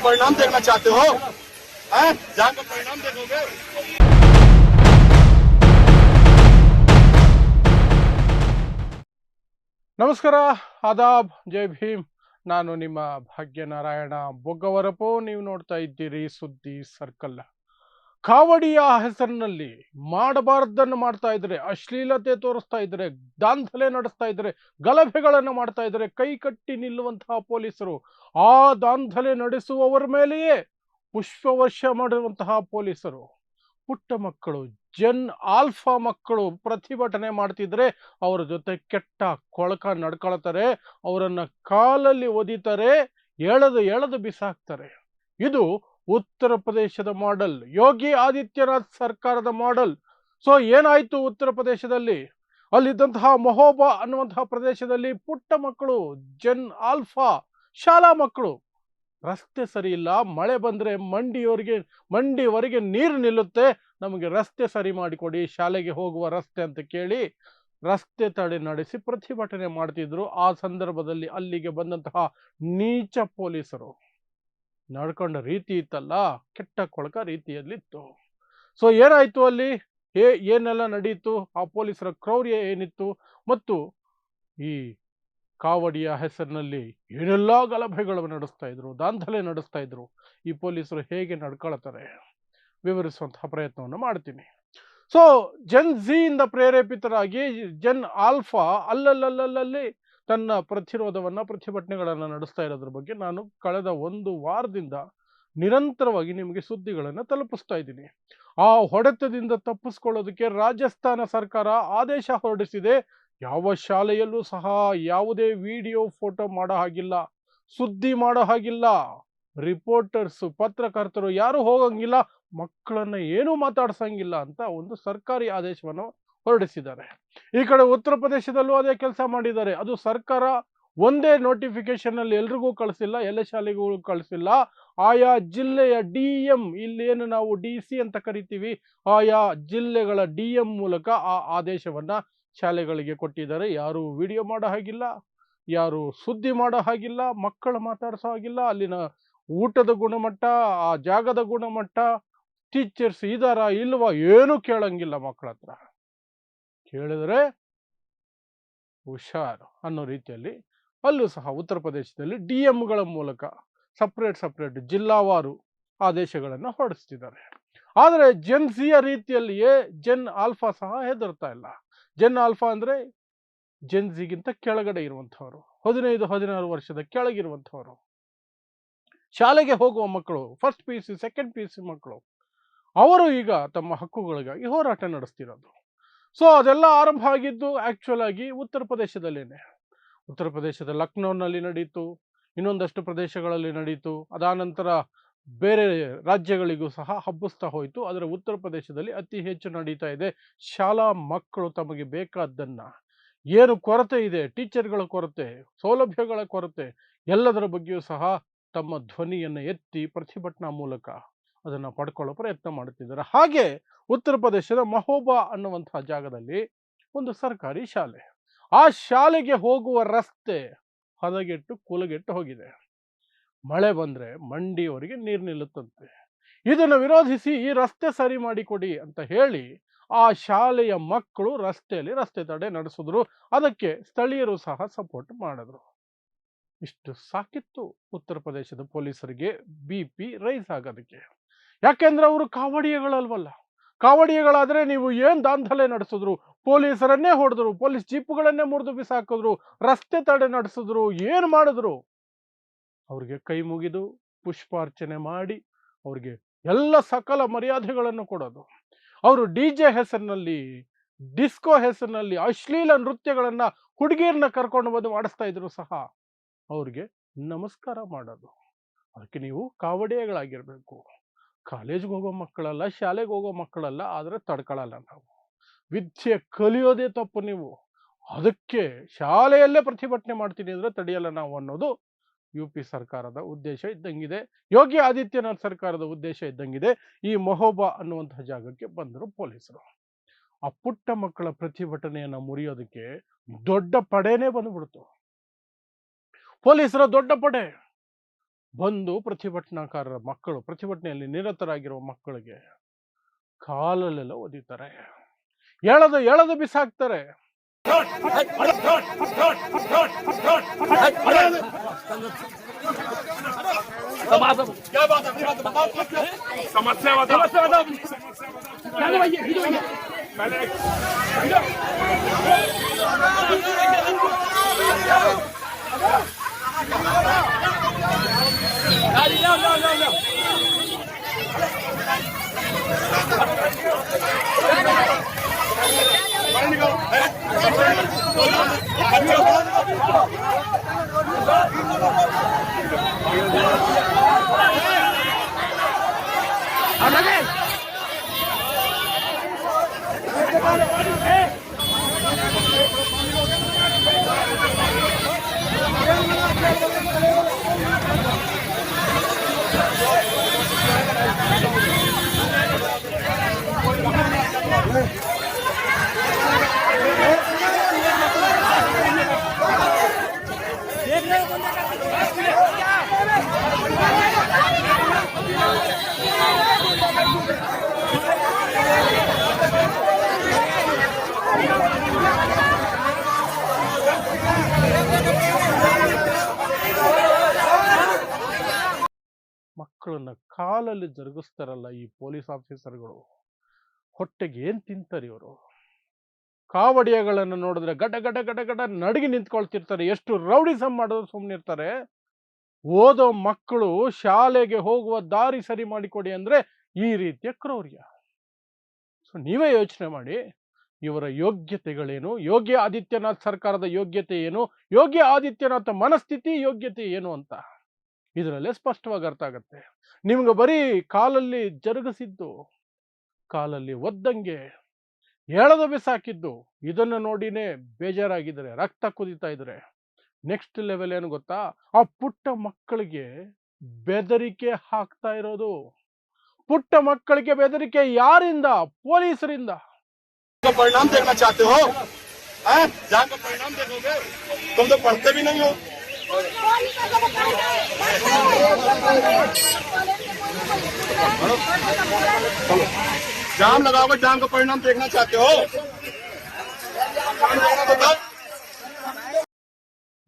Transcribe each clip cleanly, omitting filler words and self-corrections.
परिणाम देखना चाहते हो? जाकर परिणाम देखोगे? ನಮಸ್ಕಾರ, ಆದಾಬ್, ಜೈ ಭೀಮ್. ನಾನು ನಿಮ್ಮ ಭಾಗ್ಯನಾರಾಯಣ ಬೊಗ್ಗವರಪು. ನೀವು ನೋಡ್ತಾ ಇದ್ದೀರಿ ಸುದ್ದಿ ಸರ್ಕಲ್. ಕಾವಡಿಯ ಹೆಸರಿನಲ್ಲಿ ಮಾಡಬಾರ್ದನ್ನು ಮಾಡ್ತಾ ಇದ್ರೆ, ಅಶ್ಲೀಲತೆ ತೋರಿಸ್ತಾ ಇದ್ರೆ, ದಾಂಧಲೆ ನಡೆಸ್ತಾ ಇದ್ರೆ, ಗಲಭೆಗಳನ್ನು ಮಾಡ್ತಾ ಇದ್ರೆ ಕೈ ಕಟ್ಟಿ ನಿಲ್ಲುವಂತಹ ಪೊಲೀಸರು, ಆ ದಾಂಧಲೆ ನಡೆಸುವವರ ಮೇಲೆಯೇ ಪುಷ್ಪವರ್ಷ ಮಾಡುವಂತಹ ಪೊಲೀಸರು, ಪುಟ್ಟ ಮಕ್ಕಳು, ಜನ್ ಆಲ್ಫಾ ಮಕ್ಕಳು ಪ್ರತಿಭಟನೆ ಮಾಡ್ತಿದ್ರೆ ಅವರ ಜೊತೆ ಕೆಟ್ಟ ಕೊಳಕ ನಡ್ಕೊಳ್ತಾರೆ, ಅವರನ್ನ ಕಾಲಲ್ಲಿ ಒದಿತಾರೆ, ಎಳೆದು ಬಿಸಾಕ್ತಾರೆ. ಇದು ಉತ್ತರ ಪ್ರದೇಶದ ಮಾಡೆಲ್, ಯೋಗಿ ಆದಿತ್ಯನಾಥ್ ಸರ್ಕಾರದ ಮಾಡೆಲ್. ಸೊ ಏನಾಯ್ತು ಉತ್ತರ ಪ್ರದೇಶದಲ್ಲಿ? ಅಲ್ಲಿದ್ದಂತಹ ಮಹೋಬಾ ಅನ್ನುವಂತಹ ಪ್ರದೇಶದಲ್ಲಿ ಪುಟ್ಟ ಮಕ್ಕಳು, ಜನ್ ಆಲ್ಫಾ ಶಾಲಾ ಮಕ್ಕಳು, ರಸ್ತೆ ಸರಿ ಇಲ್ಲ, ಮಳೆ ಬಂದ್ರೆ ಮಂಡಿವರೆಗೆ ನೀರು ನಿಲ್ಲುತ್ತೆ, ನಮಗೆ ರಸ್ತೆ ಸರಿ ಮಾಡಿಕೊಡಿ, ಶಾಲೆಗೆ ಹೋಗುವ ರಸ್ತೆ ಅಂತ ಕೇಳಿ ರಸ್ತೆ ತಡೆ ನಡೆಸಿ ಪ್ರತಿಭಟನೆ ಮಾಡ್ತಿದ್ರು. ಆ ಸಂದರ್ಭದಲ್ಲಿ ಅಲ್ಲಿಗೆ ಬಂದಂತಹ ನೀಚ ಪೊಲೀಸರು ನಡ್ಕೊಂಡ ರೀತಿ ಇತ್ತಲ್ಲ, ಕೆಟ್ಟ ಕೊಳಕ ರೀತಿಯಲ್ಲಿತ್ತು. ಸೊ ಏನಾಯ್ತು ಅಲ್ಲಿ, ಏನೆಲ್ಲ ನಡೀತು, ಆ ಪೊಲೀಸರ ಕ್ರೌರ್ಯ ಏನಿತ್ತು, ಮತ್ತು ಈ ಕಾವಡಿಯ ಹೆಸರಿನಲ್ಲಿ ಏನೆಲ್ಲ ಗಲಭೆಗಳು ನಡೆಸ್ತಾ ಇದ್ರು, ದಾಂಧಲೆ ನಡೆಸ್ತಾ ಇದ್ರು, ಈ ಪೊಲೀಸರು ಹೇಗೆ ನಡ್ಕೊಳ್ತಾರೆ ವಿವರಿಸುವಂತಹ ಪ್ರಯತ್ನವನ್ನು ಮಾಡ್ತೀನಿ. ಸೊ ಜನ್ ಝಿಯಿಂದ ಪ್ರೇರೇಪಿತರಾಗಿ ಜನ್ ಆಲ್ಫಾ ಅಲ್ಲಲ್ಲಿ ತನ್ನ ಪ್ರತಿಭಟನೆಗಳನ್ನು ನಡೆಸ್ತಾ ಇರೋದ್ರ ಬಗ್ಗೆ ನಾನು ಕಳೆದ ಒಂದು ವಾರದಿಂದ ನಿರಂತರವಾಗಿ ನಿಮಗೆ ಸುದ್ದಿಗಳನ್ನು ತಲುಪಿಸ್ತಾ ಇದ್ದೀನಿ. ಆ ಹೊಡೆತದಿಂದ ತಪ್ಪಿಸ್ಕೊಳ್ಳೋದಕ್ಕೆ ರಾಜಸ್ಥಾನ ಸರ್ಕಾರ ಆದೇಶ ಹೊರಡಿಸಿದೆ. ಯಾವ ಶಾಲೆಯಲ್ಲೂ ಸಹ ಯಾವುದೇ ವಿಡಿಯೋ ಫೋಟೋ ಮಾಡೋ ಹಾಗಿಲ್ಲ, ಸುದ್ದಿ ಮಾಡೋ ಹಾಗಿಲ್ಲ, ರಿಪೋರ್ಟರ್ಸ್ ಪತ್ರಕರ್ತರು ಯಾರು ಹೋಗಂಗಿಲ್ಲ, ಮಕ್ಕಳನ್ನ ಏನೂ ಮಾತಾಡ್ಸಂಗಿಲ್ಲ ಅಂತ ಒಂದು ಸರ್ಕಾರಿ ಆದೇಶವನ್ನು ಹೊರಡಿಸಿದ್ದಾರೆ. ಈ ಕಡೆ ಉತ್ತರ ಪ್ರದೇಶದಲ್ಲೂ ಅದೇ ಕೆಲಸ ಮಾಡಿದ್ದಾರೆ. ಅದು ಸರ್ಕಾರ ಒಂದೇ ನೋಟಿಫಿಕೇಶನ್ ಅಲ್ಲಿ ಎಲ್ರಿಗೂ ಕಳಿಸಿಲ್ಲ, ಎಲ್ಲ ಶಾಲೆಗೂ ಕಳಿಸಿಲ್ಲ. ಆಯಾ ಜಿಲ್ಲೆಯ DM, ಇಲ್ಲೇನು ನಾವು DC ಅಂತ ಕರಿತೀವಿ, ಆಯಾ ಜಿಲ್ಲೆಗಳ DM ಮೂಲಕ ಆ ಆದೇಶವನ್ನ ಶಾಲೆಗಳಿಗೆ ಕೊಟ್ಟಿದ್ದಾರೆ. ಯಾರು ವಿಡಿಯೋ ಮಾಡೋ ಹಾಗಿಲ್ಲ, ಯಾರು ಸುದ್ದಿ ಮಾಡೋ ಹಾಗಿಲ್ಲ, ಮಕ್ಕಳು ಮಾತಾಡ್ಸೋ ಹಾಗಿಲ್ಲ, ಅಲ್ಲಿನ ಊಟದ ಗುಣಮಟ್ಟ, ಆ ಜಾಗದ ಗುಣಮಟ್ಟ, ಟೀಚರ್ಸ್ ಇದಾರ ಇಲ್ವಾ ಏನು ಕೇಳಂಗಿಲ್ಲ. ಮಕ್ಕಳ ಹತ್ರ ಕೇಳಿದ್ರೆ ಹುಷಾರು ಅನ್ನೋ ರೀತಿಯಲ್ಲಿ ಅಲ್ಲೂ ಸಹ ಉತ್ತರ ಪ್ರದೇಶದಲ್ಲಿ DMಗಳ ಮೂಲಕ ಸಪ್ರೇಟ್ ಜಿಲ್ಲಾವಾರು ಆದೇಶಗಳನ್ನು ಹೊರಡಿಸ್ತಿದ್ದಾರೆ. ಆದರೆ ಜನ್ ಝಿಯ ರೀತಿಯಲ್ಲಿಯೇ ಜನ್ ಆಲ್ಫಾ ಸಹ ಹೆದರ್ತಾ ಇಲ್ಲ. ಜನ್ ಆಲ್ಫಾ ಅಂದ್ರೆ ಜನ್ ಝಿಗಿಂತ ಕೆಳಗಡೆ ಇರುವಂಥವರು, 15-16 ವರ್ಷದ ಕೆಳಗಿರುವಂಥವರು, ಶಾಲೆಗೆ ಹೋಗುವ ಮಕ್ಕಳು, ಫಸ್ಟ್ PUC ಸೆಕೆಂಡ್ PUC ಮಕ್ಕಳು, ಅವರು ಈಗ ತಮ್ಮ ಹಕ್ಕುಗಳಿಗಾಗಿ ಹೋರಾಟ ನಡೆಸ್ತಿರೋದು. ಸೊ ಅದೆಲ್ಲ ಆರಂಭ ಆಗಿದ್ದು ಆಕ್ಚುಲ್ ಆಗಿ ಉತ್ತರ ಪ್ರದೇಶದಲ್ಲೇನೆ. ಉತ್ತರ ಪ್ರದೇಶದ ಲಕ್ನೋನಲ್ಲಿ ನಡೀತು, ಇನ್ನೊಂದಷ್ಟು ಪ್ರದೇಶಗಳಲ್ಲಿ ನಡೀತು, ಅದಾನಂತರ ಬೇರೆ ರಾಜ್ಯಗಳಿಗೂ ಸಹ ಹಬ್ಬಿಸ್ತಾ ಹೋಯಿತು. ಆದರೆ ಉತ್ತರ ಪ್ರದೇಶದಲ್ಲಿ ಅತಿ ಹೆಚ್ಚು ನಡೀತಾ ಇದೆ. ಶಾಲಾ ಮಕ್ಕಳು ತಮಗೆ ಬೇಕಾದ್ದನ್ನ, ಏನು ಕೊರತೆ ಇದೆ, ಟೀಚರ್ಗಳ ಕೊರತೆ, ಸೌಲಭ್ಯಗಳ ಕೊರತೆ, ಎಲ್ಲದರ ಬಗ್ಗೆಯೂ ಸಹ ತಮ್ಮ ಧ್ವನಿಯನ್ನು ಎತ್ತಿ ಪ್ರತಿಭಟನಾ ಮೂಲಕ ಅದನ್ನು ಪಡ್ಕೊಳ್ಳೋ ಪ್ರಯತ್ನ ಮಾಡುತ್ತಿದ್ದಾರೆ. ಹಾಗೆ ಉತ್ತರ ಪ್ರದೇಶದ ಮಹೋಬಾ ಅನ್ನುವಂತಹ ಜಾಗದಲ್ಲಿ ಒಂದು ಸರ್ಕಾರಿ ಶಾಲೆ, ಆ ಶಾಲೆಗೆ ಹೋಗುವ ರಸ್ತೆ ಹದಗೆಟ್ಟು ಕೂಲಗೆಟ್ಟು ಹೋಗಿದೆ. ಮಳೆ ಬಂದ್ರೆ ಮಂಡಿಯವರೆಗೆ ನೀರು ನಿಲ್ಲುತ್ತಂತೆ. ಇದನ್ನು ವಿರೋಧಿಸಿ ಈ ರಸ್ತೆ ಸರಿ ಮಾಡಿಕೊಡಿ ಅಂತ ಹೇಳಿ ಆ ಶಾಲೆಯ ಮಕ್ಕಳು ರಸ್ತೆ ತಡೆ ನಡೆಸಿದ್ರು. ಅದಕ್ಕೆ ಸ್ಥಳೀಯರು ಸಹ ಸಪೋರ್ಟ್ ಮಾಡಿದ್ರು. ಇಷ್ಟು ಸಾಕಿತ್ತು ಉತ್ತರ ಪ್ರದೇಶದ ಪೊಲೀಸರಿಗೆ BP ರೈಸ್ ಆಗೋದಕ್ಕೆ. ಯಾಕೆಂದ್ರೆ ಅವರು ಕಾವಡಿಯಗಳಲ್ವಲ್ಲ. ಕಾವಡಿಯಗಳಾದ್ರೆ ನೀವು ಏನ್ ದಾಂಧಲೆ ನಡೆಸಿದ್ರು, ಪೊಲೀಸರನ್ನೇ ಹೊಡೆದ್ರು, ಪೊಲೀಸ್ ಜೀಪುಗಳನ್ನೇ ಮುರಿದು ಬಿಸಾಕಿದ್ರು, ರಸ್ತೆ ತಡೆ ನಡೆಸಿದ್ರು, ಏನ್ ಮಾಡಿದ್ರು, ಅವ್ರಿಗೆ ಕೈ ಮುಗಿದು ಪುಷ್ಪಾರ್ಚನೆ ಮಾಡಿ ಅವ್ರಿಗೆ ಎಲ್ಲ ಸಕಲ ಮರ್ಯಾದೆಗಳನ್ನು ಕೊಡೋದು. ಅವರು DJ ಹೆಸರಿನಲ್ಲಿ, ಡಿಸ್ಕೋ ಹೆಸರಿನಲ್ಲಿ ಅಶ್ಲೀಲ ನೃತ್ಯಗಳನ್ನ ಹುಡುಗಿಯರನ್ನ ಕರ್ಕೊಂಡು ಬಂದು ಮಾಡಿಸ್ತಾ ಇದ್ರು ಸಹ ಅವ್ರಿಗೆ ನಮಸ್ಕಾರ ಮಾಡೋದು. ಅದಕ್ಕೆ ನೀವು ಕಾವಡಿಯಗಳಾಗಿರ್ಬೇಕು. ಕಾಲೇಜ್ಗೆ ಹೋಗೋ ಮಕ್ಕಳಲ್ಲ, ಶಾಲೆಗೆ ಹೋಗೋ ಮಕ್ಕಳಲ್ಲ, ಆದ್ರೆ ತಡ್ಕೊಳ್ಳಲ್ಲ ನಾವು. ವಿದ್ಯೆ ಕಲಿಯೋದೇ ತಪ್ಪು ನೀವು. ಅದಕ್ಕೆ ಶಾಲೆಯಲ್ಲೇ ಪ್ರತಿಭಟನೆ ಮಾಡ್ತೀನಿ ಅಂದ್ರೆ ತಡೆಯಲ್ಲ ನಾವು ಅನ್ನೋದು UP ಸರ್ಕಾರದ ಉದ್ದೇಶ ಇದ್ದಂಗಿದೆ, ಯೋಗಿ ಆದಿತ್ಯನಾಥ್ ಸರ್ಕಾರದ ಉದ್ದೇಶ ಇದ್ದಂಗಿದೆ. ಈ ಮಹೋಬಾ ಅನ್ನುವಂತಹ ಜಾಗಕ್ಕೆ ಬಂದರು ಪೊಲೀಸರು. ಆ ಪುಟ್ಟ ಮಕ್ಕಳ ಪ್ರತಿಭಟನೆಯನ್ನ ಮುರಿಯೋದಕ್ಕೆ ದೊಡ್ಡ ಪಡೆನೇ ಬಂದ್ಬಿಡ್ತು, ಪೊಲೀಸರ ದೊಡ್ಡ ಪಡೆ. ಬಂದು ಪ್ರತಿಭಟನಾಕಾರರ ಮಕ್ಕಳು, ಪ್ರತಿಭಟನೆಯಲ್ಲಿ ನಿರತರಾಗಿರುವ ಮಕ್ಕಳಿಗೆ ಕಾಲಲ್ಲೆಲ್ಲ ಒದಿತಾರೆ, ಎಳೆದು ಎಳೆದು ಬಿಸಾಕ್ತಾರೆ. क्या बात है? बताओ समस्या बताओ। ಮಕ್ಕಳನ್ನ ಕಾಲಲ್ಲಿ ಜರುಗಿಸ್ತಾರಲ್ಲ ಈ ಪೊಲೀಸ್ ಆಫೀಸರ್ಗಳು, ಹೊಟ್ಟೆಗೆ ಏನ್ ತಿಂತಾರೆ ಇವರು? ಕಾವಡಿಯಗಳನ್ನು ನೋಡಿದ್ರೆ ಗಡ ಗಡ ಗಡ ಗಡ ನಡುಗಿ ನಿಂತ್ಕೊಳ್ತಿರ್ತಾರೆ. ಎಷ್ಟು ರೌಡಿಸಮ್ ಮಾಡೋದು ಸುಮ್ಮನೆ ಇರ್ತಾರೆ. ಓದೋ ಮಕ್ಕಳು ಶಾಲೆಗೆ ಹೋಗುವ ದಾರಿ ಸರಿ ಮಾಡಿಕೊಡಿ ಅಂದ್ರೆ ಈ ರೀತಿಯ ಕ್ರೌರ್ಯ. ಸೊ ನೀವೇ ಯೋಚನೆ ಮಾಡಿ, ಇವರ ಯೋಗ್ಯತೆಗಳೇನು, ಯೋಗಿ ಆದಿತ್ಯನಾಥ್ ಸರ್ಕಾರದ ಯೋಗ್ಯತೆ ಏನು, ಯೋಗಿ ಆದಿತ್ಯನಾಥ್ ಮನಸ್ಥಿತಿ ಯೋಗ್ಯತೆ ಏನು ಅಂತ ಇದರಲ್ಲೇ ಸ್ಪಷ್ಟವಾಗಿ ಅರ್ಥ ಆಗತ್ತೆ. ನಿಮ್ಗೆ ಬರೀ ಕಾಲಲ್ಲಿ ಜರುಗಿಸಿದ್ದು, ಕಾಲಲ್ಲಿ ಒದ್ದಂಗೆ ಎಳೆದು ಬಿಸಾಕಿದ್ದು, ಇದನ್ನು ನೋಡಿನೇ ಬೇಜಾರಾಗಿದ್ರೆ, ರಕ್ತ ಕುದಿತಾ ಇದ್ರೆ ನೆಕ್ಸ್ಟ್ ಲೆವೆಲ್ ಏನು ಗೊತ್ತಾ? ಆ ಪುಟ್ಟ ಮಕ್ಕಳಿಗೆ ಬೆದರಿಕೆ ಹಾಕ್ತಾ ಇರೋದು. ಪುಟ್ಟ ಮಕ್ಕಳಿಗೆ ಬೆದರಿಕೆ ಯಾರಿಂದ? ಪೊಲೀಸರಿಂದ. परिणाम देखना चाहते हो? जान का परिणाम देखोगे? तुम तो पढ़ते भी नहीं हो। जाम लगाओगे, जाम का परिणाम देखना चाहते हो?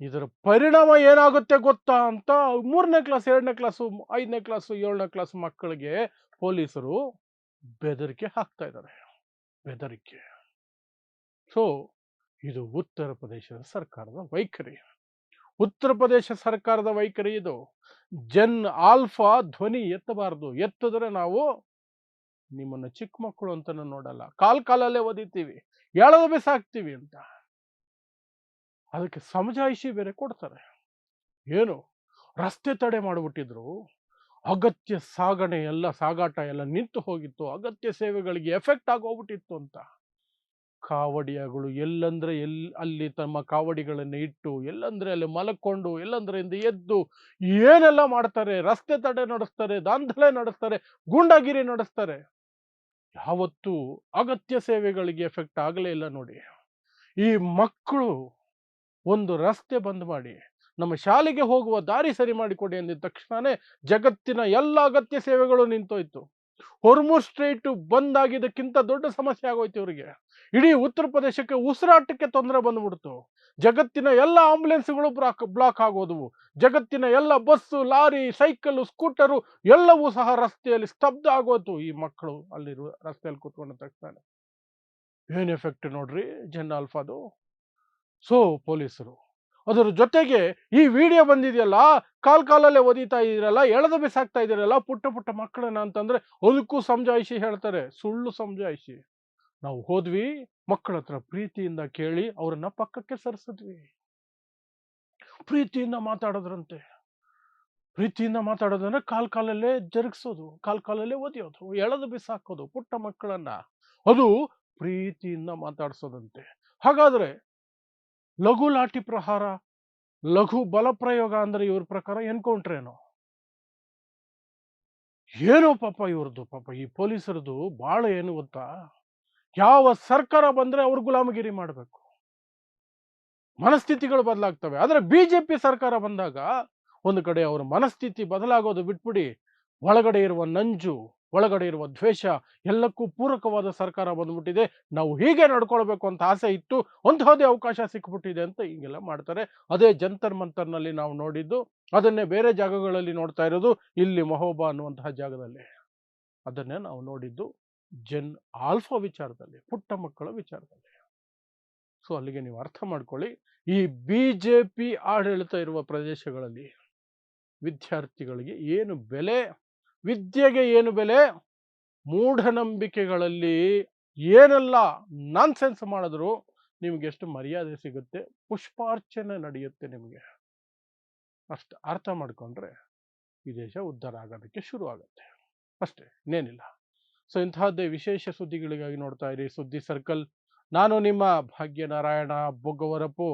ಇದರ ಪರಿಣಾಮ ಏನಾಗುತ್ತೆ ಗೊತ್ತಾ ಅಂತ 3ನೇ ಕ್ಲಾಸ್, 2ನೇ ಕ್ಲಾಸು, 5ನೇ ಕ್ಲಾಸು, 7ನೇ ಕ್ಲಾಸ್ ಮಕ್ಕಳಿಗೆ ಪೊಲೀಸರು ಬೆದರಿಕೆ ಹಾಕ್ತಾ ಇದ್ದಾರೆ. ಬೆದರಿಕೆ. ಸೊ ಇದು ಉತ್ತರ ಪ್ರದೇಶದ ಸರ್ಕಾರದ ವೈಖರಿ. ಉತ್ತರ ಪ್ರದೇಶ ಸರ್ಕಾರದ ವೈಖರಿ ಇದು. ಜನ್ ಆಲ್ಫಾ ಧ್ವನಿ ಎತ್ತಬಾರದು. ಎತ್ತಿದ್ರೆ ನಾವು ನಿಮ್ಮನ್ನ ಚಿಕ್ಕ ಮಕ್ಕಳು ಅಂತ ನೋಡಲ್ಲ, ಕಾಲಲ್ಲೇ ಒದಿತೀವಿ, ಎಳೆದು ಬಿಸಾಕ್ತೀವಿ ಅಂತ. ಅದಕ್ಕೆ ಸಮಜಾಯಿಷಿ ಬೇರೆ ಕೊಡ್ತಾರೆ. ಏನು ರಸ್ತೆ ತಡೆ ಮಾಡಿಬಿಟ್ಟಿದ್ರು, ಅಗತ್ಯ ಸಾಗಣೆ ಎಲ್ಲ, ಸಾಗಾಟ ಎಲ್ಲ ನಿಂತು ಹೋಗಿತ್ತು, ಅಗತ್ಯ ಸೇವೆಗಳಿಗೆ ಎಫೆಕ್ಟ್ ಆಗೋಗ್ಬಿಟ್ಟಿತ್ತು ಅಂತ. ಕಾವಡಿಯಾಗಳು ಎಲ್ಲಂದ್ರೆ ಅಲ್ಲಿ ತಮ್ಮ ಕಾವಡಿಗಳನ್ನು ಇಟ್ಟು, ಎಲ್ಲಂದ್ರೆ ಅಲ್ಲಿ ಮಲಕೊಂಡು, ಎಲ್ಲಂದ್ರೆ ಎದ್ದು ಏನೆಲ್ಲ ಮಾಡ್ತಾರೆ. ರಸ್ತೆ ತಡೆ ನಡೆಸ್ತಾರೆ, ದಾಂಧಲೆ ನಡೆಸ್ತಾರೆ, ಗೂಂಡಾಗಿರಿ ನಡೆಸ್ತಾರೆ. ಯಾವತ್ತೂ ಅಗತ್ಯ ಸೇವೆಗಳಿಗೆ ಎಫೆಕ್ಟ್ ಆಗಲೇ ಇಲ್ಲ ನೋಡಿ. ಈ ಮಕ್ಕಳು ಒಂದು ರಸ್ತೆ ಬಂದ್ ಮಾಡಿ, ನಮ್ಮ ಶಾಲೆಗೆ ಹೋಗುವ ದಾರಿ ಸರಿ ಮಾಡಿಕೊಡಿ ಅಂದಿದ ತಕ್ಷಣನೇ ಜಗತ್ತಿನ ಎಲ್ಲ ಅಗತ್ಯ ಸೇವೆಗಳು ನಿಂತೋಯ್ತು. ಹೊರ್ಮುಜ್ ಸ್ಟ್ರೈಟ್ ಬಂದ್ ಆಗಿದ್ದಕ್ಕಿಂತ ದೊಡ್ಡ ಸಮಸ್ಯೆ ಆಗೋಯ್ತು ಇವರಿಗೆ. ಇಡೀ ಉತ್ತರ ಪ್ರದೇಶಕ್ಕೆ ಉಸಿರಾಟಕ್ಕೆ ತೊಂದರೆ ಬಂದ್ಬಿಡ್ತು. ಜಗತ್ತಿನ ಎಲ್ಲ ಆಂಬುಲೆನ್ಸ್ಗಳು ಬ್ಲಾಕ್ ಆಗೋದವು. ಜಗತ್ತಿನ ಎಲ್ಲ ಬಸ್ಸು, ಲಾರಿ, ಸೈಕಲ್, ಸ್ಕೂಟರು ಎಲ್ಲವೂ ಸಹ ರಸ್ತೆಯಲ್ಲಿ ಸ್ತಬ್ಧ ಆಗೋತು. ಈ ಮಕ್ಕಳು ಅಲ್ಲಿರುವ ರಸ್ತೆಯಲ್ಲಿ ಕೂತ್ಕೊಂಡ ತಕ್ಷಣ ಏನ್ ಎಫೆಕ್ಟ್ ನೋಡ್ರಿ ಜನ್ ಆಲ್ಫಾದು. ಸೊ ಪೊಲೀಸರು ಅದರ ಜೊತೆಗೆ ಈ ವಿಡಿಯೋ ಬಂದಿದೆಯಲ್ಲ, ಕಾಲಲ್ಲೇ ಒದಿತಾ ಇದ್ದೀರಲ್ಲ, ಎಳೆದು ಬಿಸಾಕ್ತಾ ಇದ್ದೀರಲ್ಲ ಪುಟ್ಟ ಪುಟ್ಟ ಮಕ್ಕಳನ್ನ ಅಂತಂದ್ರೆ ಅದಕ್ಕೂ ಸಮಜಾಯಿಷಿ ಹೇಳ್ತಾರೆ. ಸುಳ್ಳು ಸಮಜಾಯಿಷಿ. ನಾವು ಹೋದ್ವಿ, ಮಕ್ಕಳ ಹತ್ರ ಪ್ರೀತಿಯಿಂದ ಕೇಳಿ ಅವರನ್ನ ಪಕ್ಕಕ್ಕೆ ಸರಿಸಿದ್ವಿ. ಪ್ರೀತಿಯಿಂದ ಮಾತಾಡೋದ್ರಂತೆ. ಪ್ರೀತಿಯಿಂದ ಮಾತಾಡೋದಂದ್ರೆ ಕಾಲಲ್ಲೇ ಜರುಗಿಸೋದು, ಕಾಲಲ್ಲೇ ಒದಿಯೋದು, ಎಳೆದು ಬಿಸಾಕೋದು ಪುಟ್ಟ ಮಕ್ಕಳನ್ನ. ಅದು ಪ್ರೀತಿಯಿಂದ ಮಾತಾಡ್ಸೋದಂತೆ. ಹಾಗಾದ್ರೆ ಲಘು ಲಾಠಿ ಪ್ರಹಾರ, ಲಘು ಬಲ ಪ್ರಯೋಗ ಅಂದ್ರೆ ಇವ್ರ ಪ್ರಕಾರ ಎನ್ಕೌಂಟರ್ ಏನೋ ಪಾಪ ಇವ್ರದ್ದು. ಪಾಪ ಈ ಪೊಲೀಸರದು ಬಾಳ ಏನು ಗೊತ್ತಾ? ಯಾವ ಸರ್ಕಾರ ಬಂದ್ರೆ ಅವ್ರು ಗುಲಾಮಗಿರಿ ಮಾಡಬೇಕು, ಮನಸ್ಥಿತಿಗಳು ಬದಲಾಗ್ತವೆ. ಆದ್ರೆ ಬಿಜೆಪಿ ಸರ್ಕಾರ ಬಂದಾಗ ಒಂದು ಕಡೆ ಅವರ ಮನಸ್ಥಿತಿ ಬದಲಾಗೋದು ಬಿಟ್ಬಿಡಿ, ಒಳಗಡೆ ಇರುವ ನಂಜು, ಒಳಗಡೆ ಇರುವ ದ್ವೇಷ ಎಲ್ಲಕ್ಕೂ ಪೂರಕವಾದ ಸರ್ಕಾರ ಬಂದ್ಬಿಟ್ಟಿದೆ, ನಾವು ಹೀಗೆ ನಡ್ಕೊಳ್ಬೇಕು ಅಂತ ಆಸೆ ಇತ್ತು, ಅಂತಹದೇ ಅವಕಾಶ ಸಿಕ್ಬಿಟ್ಟಿದೆ ಅಂತ ಹೀಗೆಲ್ಲ ಮಾಡ್ತಾರೆ. ಅದೇ ಜಂತರ್ ಮಂತರ್ನಲ್ಲಿ ನಾವು ನೋಡಿದ್ದು, ಅದನ್ನೇ ಬೇರೆ ಜಾಗಗಳಲ್ಲಿ ನೋಡ್ತಾ ಇರೋದು, ಇಲ್ಲಿ ಮಹೋಬಾ ಅನ್ನುವಂತಹ ಜಾಗದಲ್ಲಿ ಅದನ್ನೇ ನಾವು ನೋಡಿದ್ದು ಜನ್ ಆಲ್ಫಾ ವಿಚಾರದಲ್ಲಿ, ಪುಟ್ಟ ಮಕ್ಕಳ ವಿಚಾರದಲ್ಲಿ. ಸೊ ಅಲ್ಲಿಗೆ ನೀವು ಅರ್ಥ ಮಾಡ್ಕೊಳ್ಳಿ, ಈ ಬಿಜೆಪಿ ಆಡಳಿತ ಇರುವ ಪ್ರದೇಶಗಳಲ್ಲಿ ವಿದ್ಯಾರ್ಥಿಗಳಿಗೆ ಏನು ಬೆಲೆ, ವಿದ್ಯೆಗೆ ಏನು ಬೆಲೆ, ಮೂಢನಂಬಿಕೆಗಳಲ್ಲಿ ಏನೆಲ್ಲ ನಾನ್ಸೆನ್ಸ್ ಮಾಡಿದ್ರು ನಿಮ್ಗೆ ಎಷ್ಟು ಮರ್ಯಾದೆ ಸಿಗುತ್ತೆ, ಪುಷ್ಪಾರ್ಚನೆ ನಡೆಯುತ್ತೆ ನಿಮಗೆ. ಅಷ್ಟು ಅರ್ಥ ಮಾಡ್ಕೊಂಡ್ರೆ ಈ ದೇಶ ಉದ್ಧಾರ ಆಗೋದಕ್ಕೆ ಶುರು ಆಗುತ್ತೆ, ಅಷ್ಟೇ, ಇನ್ನೇನಿಲ್ಲ. ಸೊ ಇಂತಹದ್ದೇ ವಿಶೇಷ ಸುದ್ದಿಗಳಿಗಾಗಿ ನೋಡ್ತಾ ಇರಿ ಸುದ್ದಿ ಸರ್ಕಲ್. ನಾನು ನಿಮ್ಮ ಭಾಗ್ಯನಾರಾಯಣ ಬೊಗ್ಗವರಪು.